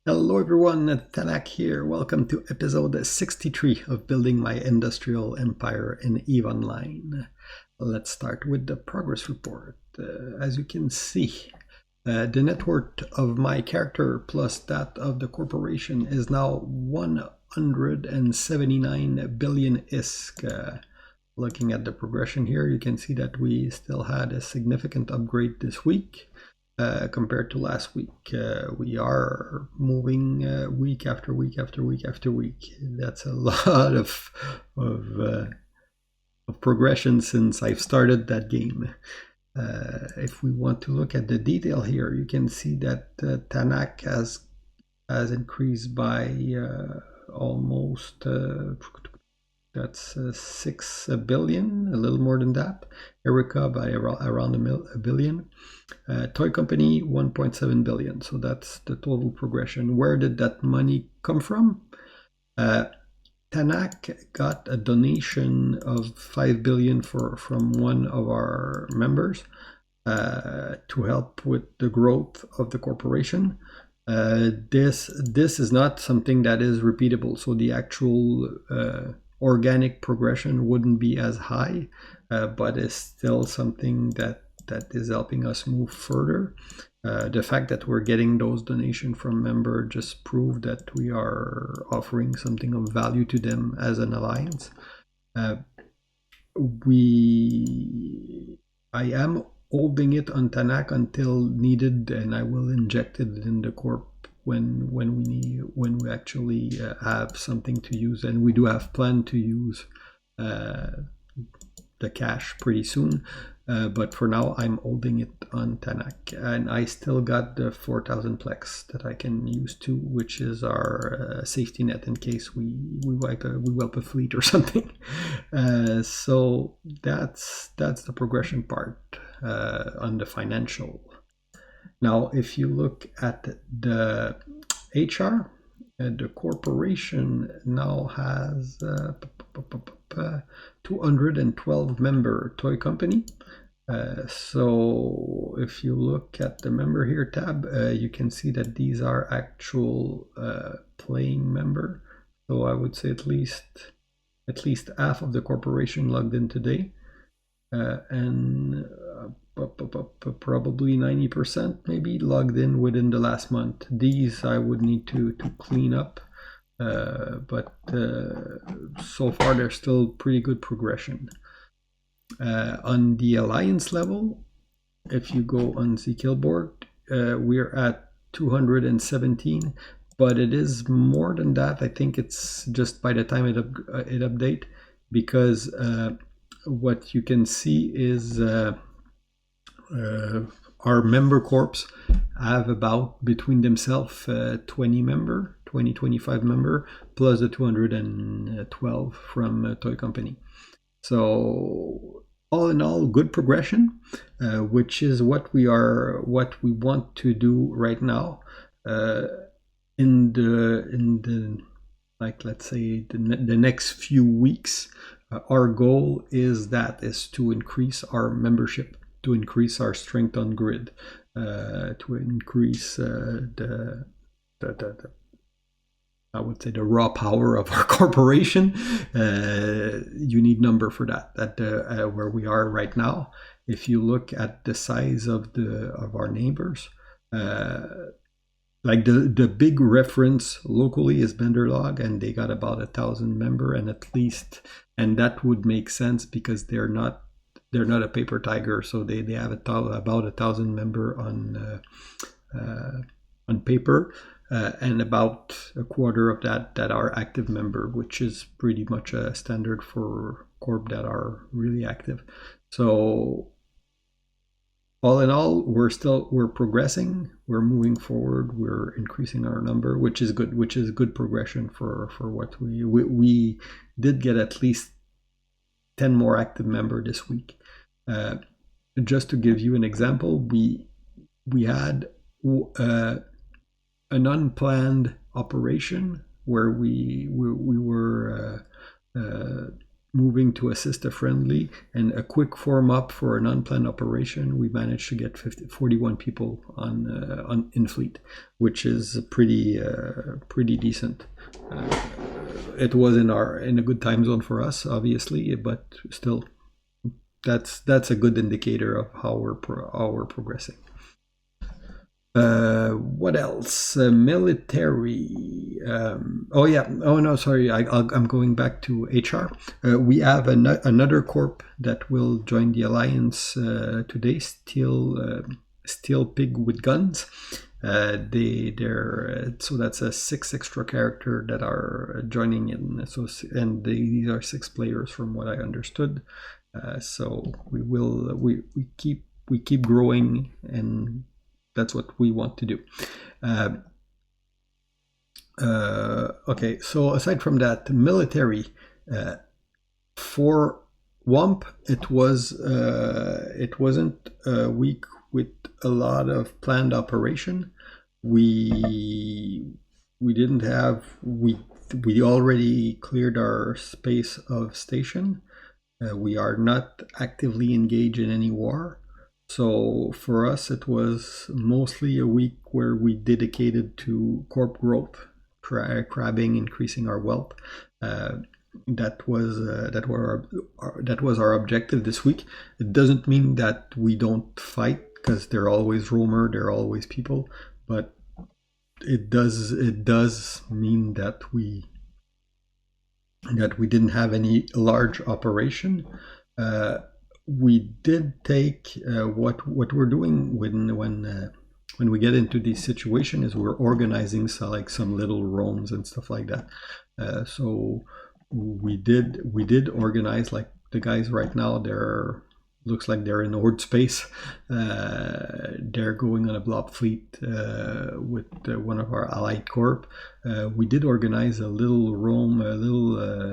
Hello everyone, Tanak here. Welcome to episode 63 of Building My Industrial Empire in EVE Online. Let's start with the progress report. As you can see, the net worth of my character plus that of the corporation is now 179 billion ISK. Looking at the progression here, you can see that we still had a significant upgrade this week. Compared to last week, we are moving week after week after week after week. That's a lot of progression since I've started that game. If we want to look at the detail here, you can see that Tanak has increased by almost that's 6 billion, a little more than that. Erica by around a billion. Toy Company 1.7 billion. So that's the total progression. Where did that money come from? Tanak got a donation of 5 billion from one of our members to help with the growth of the corporation. This is not something that is repeatable. So the actual organic progression wouldn't be as high, but it's still something that is helping us move further. The fact that we're getting those donations from members just prove that we are offering something of value to them as an alliance. I am holding it on Tanak until needed, and I will inject it in the corp when we actually have something to use, and we do have plan to use the cash pretty soon. But for now, I'm holding it on Tanak, and I still got the 4,000 plex that I can use too, which is our safety net in case we wipe a fleet or something. So that's the progression part on the financial. Now, if you look at the HR, the corporation now has 212 member toy company. So if you look at the member here tab, you can see that these are actual playing member. So I would say at least half of the corporation logged in today, and probably 90% maybe logged in within the last month. These I would need to clean up, but so far there's still pretty good progression. On the alliance level, if you go on the kill board, we're at 217, but it is more than that. I think it's just by the time it update, because what you can see is our member corps have about between themselves 25 member plus the 212 from Toy Company. So all in all, good progression, which is what we want to do right now. In the like, let's say the next few weeks, our goal is to increase our membership, to increase our strength on grid, to increase the I would say the raw power of our corporation. You need number for that. Where we are right now, if you look at the size of our neighbors, like the big reference locally is Benderlog, and they got about 1,000 member, and and that would make sense because they're not a paper tiger, so they have about 1,000 member on paper. And about a quarter of that are active member, which is pretty much a standard for corp that are really active. So all in all, we're progressing, we're moving forward, we're increasing our number, which is good progression for what we did get at least 10 more active member this week. Just to give you an example, we had an unplanned operation where we were moving to assist a friendly and a quick form up for an unplanned operation, we managed to get 41 people on in fleet, which is pretty decent. It was in a good time zone for us, obviously, but still, that's a good indicator of how we're progressing. What else? Military. Oh yeah. Oh no, sorry. I'm going back to HR. We have another corp that will join the alliance today. Steel Pig with Guns. So that's a 6 extra character that are joining in. And these are 6 players from what I understood. So we keep growing, and that's what we want to do. Okay, so aside from that, military, for Womp, it wasn't a week with a lot of planned operation. We already cleared our space of station. We are not actively engaged in any war. So for us, it was mostly a week where we dedicated to corp growth, crabbing, increasing our wealth. That was our objective this week. It doesn't mean that we don't fight, because there are always roamer, there are always people, but it does mean that we didn't have any large operation. We did take what we're doing when we get into this situation is we're organizing some little roams and stuff like that. So we did organize, like the guys right now. Looks like they're in Horde space. They're going on a blob fleet with one of our allied corp. We did organize a little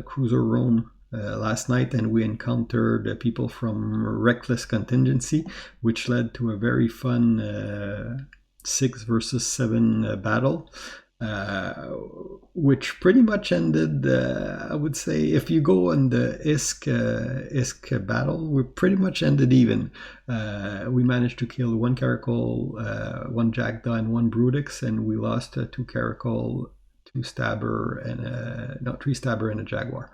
cruiser roam last night, and we encountered people from Reckless Contingency, which led to a very fun 6 versus 7 battle, which pretty much ended, I would say, if you go on the ISK battle, we pretty much ended even. We managed to kill 1 Caracol, 1 Jackdaw, and 1 Brutix, and we lost 2 Caracol, 2 Stabber, and 3 Stabber and a Jaguar.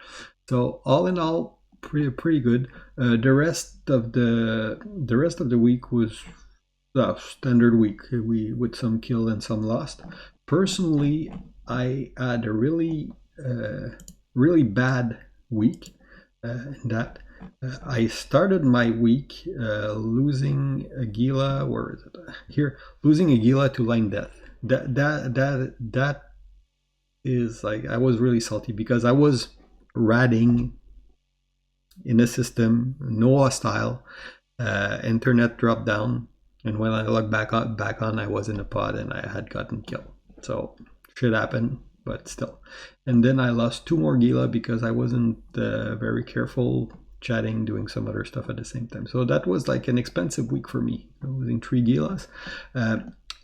So all in all, pretty good. The rest of the week was a standard week. We with some kill and some lost. Personally, I had a really bad week. That I started my week losing a Gila. Where is it? Here, losing a Gila to line death. That is like, I was really salty because I was ratting in a system, no hostile, internet dropped down, and when I logged back on, I was in a pod and I had gotten killed. So shit happened, but still. And then I lost 2 more Gila because I wasn't very careful, chatting, doing some other stuff at the same time. So that was like an expensive week for me, losing 3 Gilas.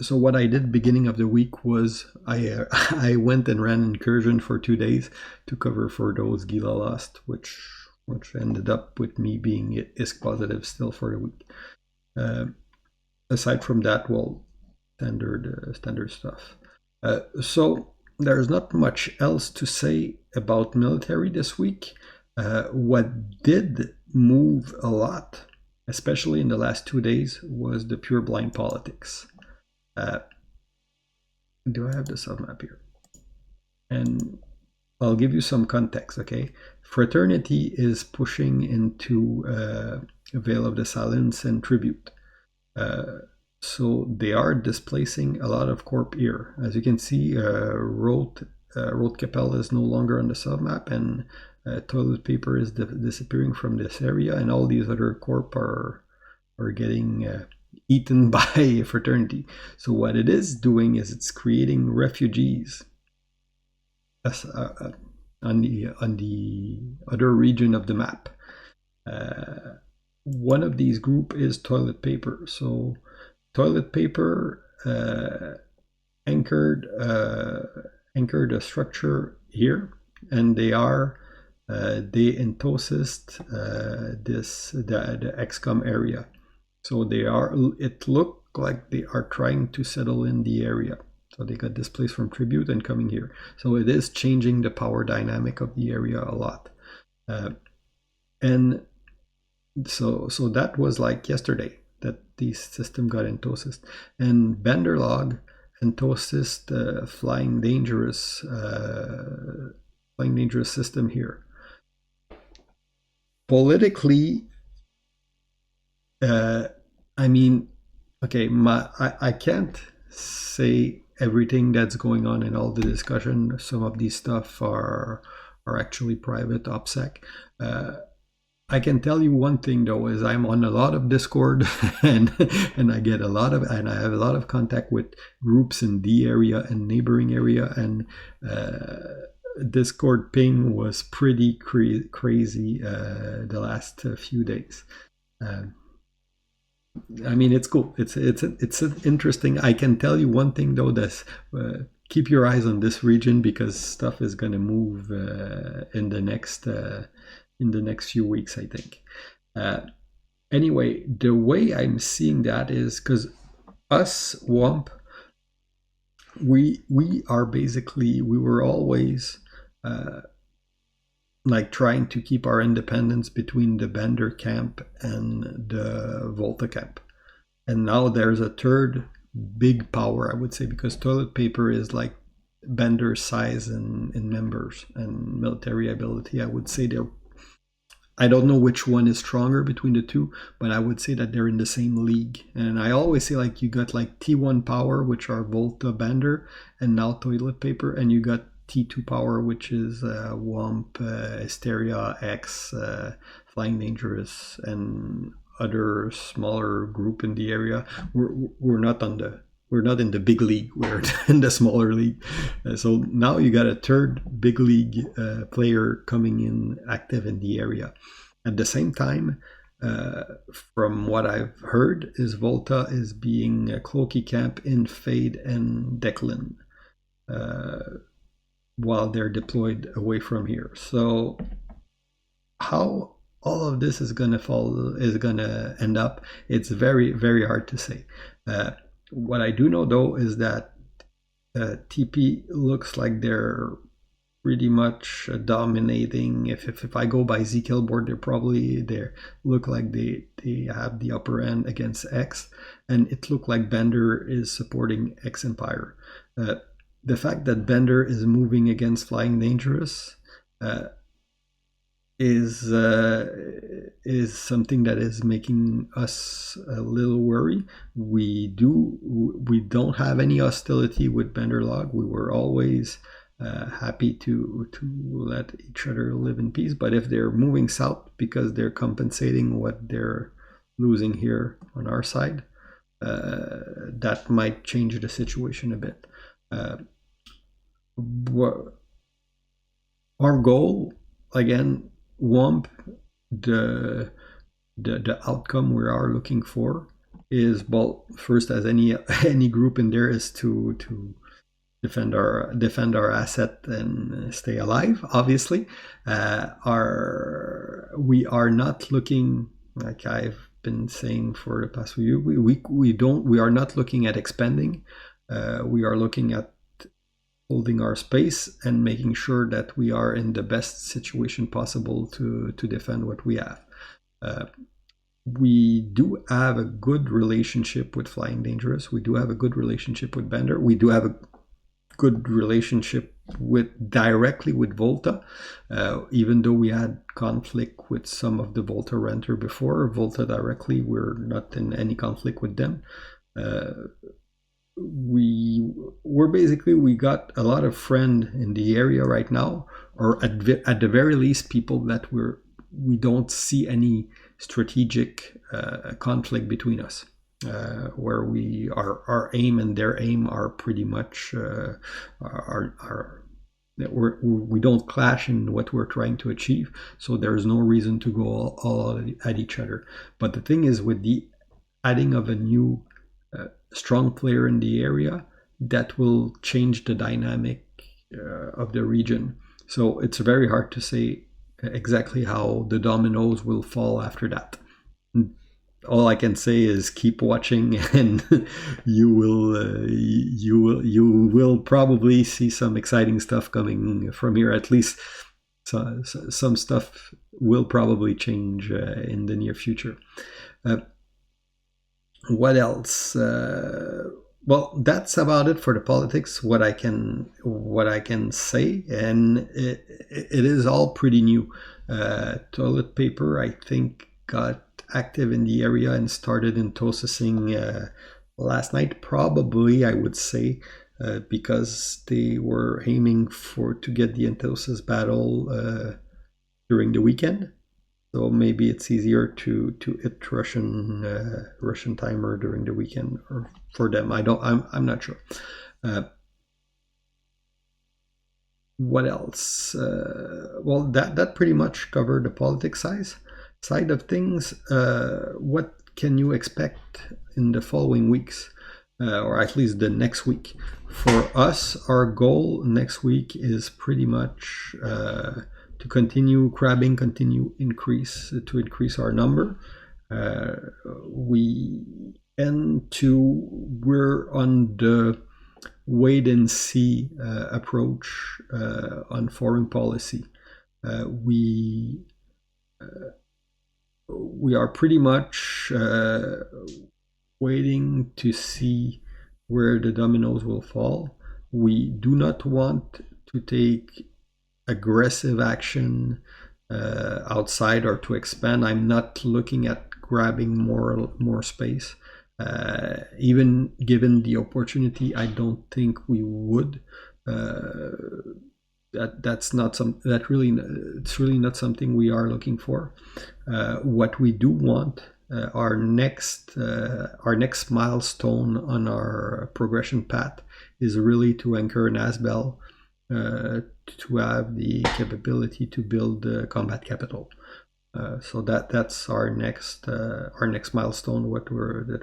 So what I did beginning of the week was I went and ran incursion for 2 days to cover for those Gila lost, which ended up with me being ISK positive still for the week. Aside from that, well, standard stuff. So there's not much else to say about military this week. What did move a lot, especially in the last 2 days, was the pure blind politics. Do I have the submap here? And I'll give you some context, okay? Fraternity is pushing into Veil of the Silence and Tribute. So they are displacing a lot of corp here. As you can see, Rote Capel is no longer on the submap, and Toilet Paper is disappearing from this area, and all these other corp are getting eaten by Fraternity. So what it is doing is it's creating refugees on the other region of the map. One of these group is Toilet Paper. So Toilet Paper anchored a structure here, and they are they intosist the XCOM area. So they are. It looked like they are trying to settle in the area. So they got displaced from tribute and coming here. So it is changing the power dynamic of the area a lot. And so that was like yesterday that the system got intosist. And Benderlog intosist flying dangerous system here. Politically, I mean, okay, I can't say everything that's going on in all the discussion. Some of these stuff are actually private OPSEC. I can tell you one thing though, is I'm on a lot of Discord and I get I have a lot of contact with groups in the area and neighboring area, and Discord ping was pretty crazy the last few days. I mean, it's cool. It's interesting. I can tell you one thing though, that keep your eyes on this region, because stuff is gonna move in the next few weeks, I think. Anyway, the way I'm seeing that is because us Womp, we were always like trying to keep our independence between the Bender camp and the Volta camp. And now there's a third big power, I would say, because toilet paper is like Bender size in members and military ability. I would say I don't know which one is stronger between the two, but I would say that they're in the same league. And I always say, like, you got like T1 power, which are Volta, Bender, and now toilet paper, and you got T2 power, which is Womp, Hysteria, X, Flying Dangerous, and other smaller group in the area. We're not in the big league. We're in the smaller league. So now you got a third big league player coming in active in the area. At the same time, from what I've heard, is Volta is being a cloaky camp in Fade and Declan while they're deployed away from here. So how all of this is gonna end up, it's very, very hard to say. What I do know though is that TP looks like they're pretty much dominating. If I go by Zkill board, they look like they have the upper end against X, and it looked like Bender is supporting X Empire. The fact that Bender is moving against Flying Dangerous is something that is making us a little worried. We don't have any hostility with Benderlog. We were always happy to let each other live in peace. But if they're moving south because they're compensating what they're losing here on our side, that might change the situation a bit. Our goal, again, Womp, the outcome we are looking for is, well, first, as any group in there, is to defend our asset and stay alive. Obviously, we are not looking, like I've been saying for the past few years, we are not looking at expanding. We are looking at holding our space and making sure that we are in the best situation possible to defend what we have. We do have a good relationship with Flying Dangerous. We do have a good relationship with Bender. We do have a good relationship directly with Volta, even though we had conflict with some of the Volta renter before. Volta directly, we're not in any conflict with them. We got a lot of friends in the area right now, or at the very least, people that we don't see any strategic conflict between us, where our aim and their aim are pretty much we don't clash in what we're trying to achieve. So there's no reason to go all at each other. But the thing is, with the adding of a new strong player in the area, that will change the dynamic of the region. So it's very hard to say exactly how the dominoes will fall after that. All I can say is keep watching, and you will probably see some exciting stuff coming from here. At least some stuff will probably change in the near future. Uh, what else? Well, that's about it for the politics. What I can say, and it is all pretty new. Toilet paper, I think, got active in the area and started in processing last night. Probably, I would say, because they were aiming for to get the Entonces battle during the weekend. So maybe it's easier to hit Russian timer during the weekend, or for them. I'm not sure. Uh, what else? Well, that pretty much covered the politics side of things. What can you expect in the following weeks, or at least the next week? For us, our goal next week is pretty much to continue crabbing, continue increase our number. Uh, we and to we're on the wait and see approach on foreign policy. We we are pretty much waiting to see where the dominoes will fall. We do not want to take aggressive action outside or to expand. I'm not looking at grabbing more space. Even given the opportunity, I don't think we would. That's not some that really it's really not something we are looking for. What we do want, our next milestone on our progression path, is really to anchor an ASBEL, to have the capability to build combat capital. So that's our next milestone, that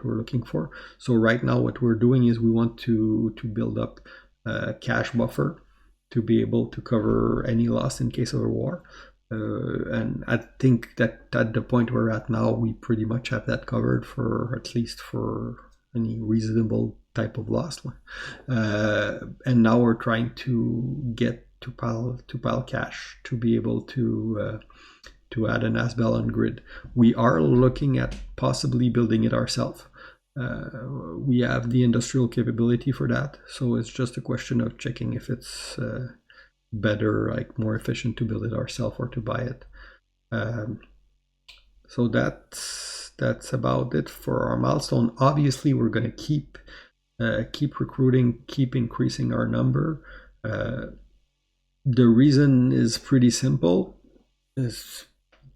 we're looking for. So right now, what we're doing is we want to build up a cash buffer to be able to cover any loss in case of a war. And I think that at the point we're at now, we pretty much have that covered, for at least for any reasonable type of loss. And now we're trying to get to pile cash to be able to add an ASBEL on grid. We are looking at possibly building it ourselves. We have the industrial capability for that, so it's just a question of checking if it's better, like more efficient, to build it ourselves or to buy it. So that's about it for our milestone. Obviously, we're going to keep recruiting, keep increasing our number. The reason is pretty simple: is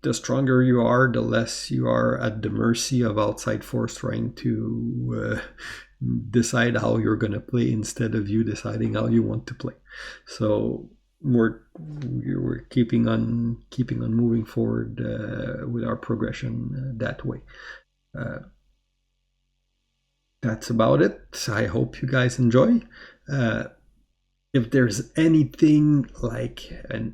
the stronger you are, the less you are at the mercy of outside force trying to decide how you're going to play, instead of you deciding how you want to play. So we're keeping on moving forward with our progression that way. That's about it. I hope you guys enjoy. If there's anything like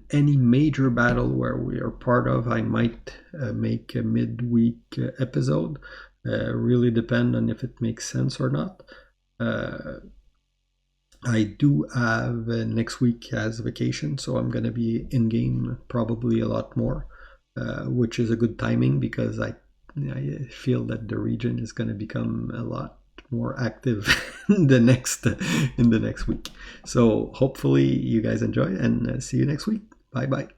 any major battle where we are part of, I might make a midweek episode. Really depend on if it makes sense or not. I do have next week as vacation, so I'm going to be in game probably a lot more, which is a good timing, because I feel that the region is going to become a lot more active in the next week. So hopefully you guys enjoy, and see you next week. Bye bye.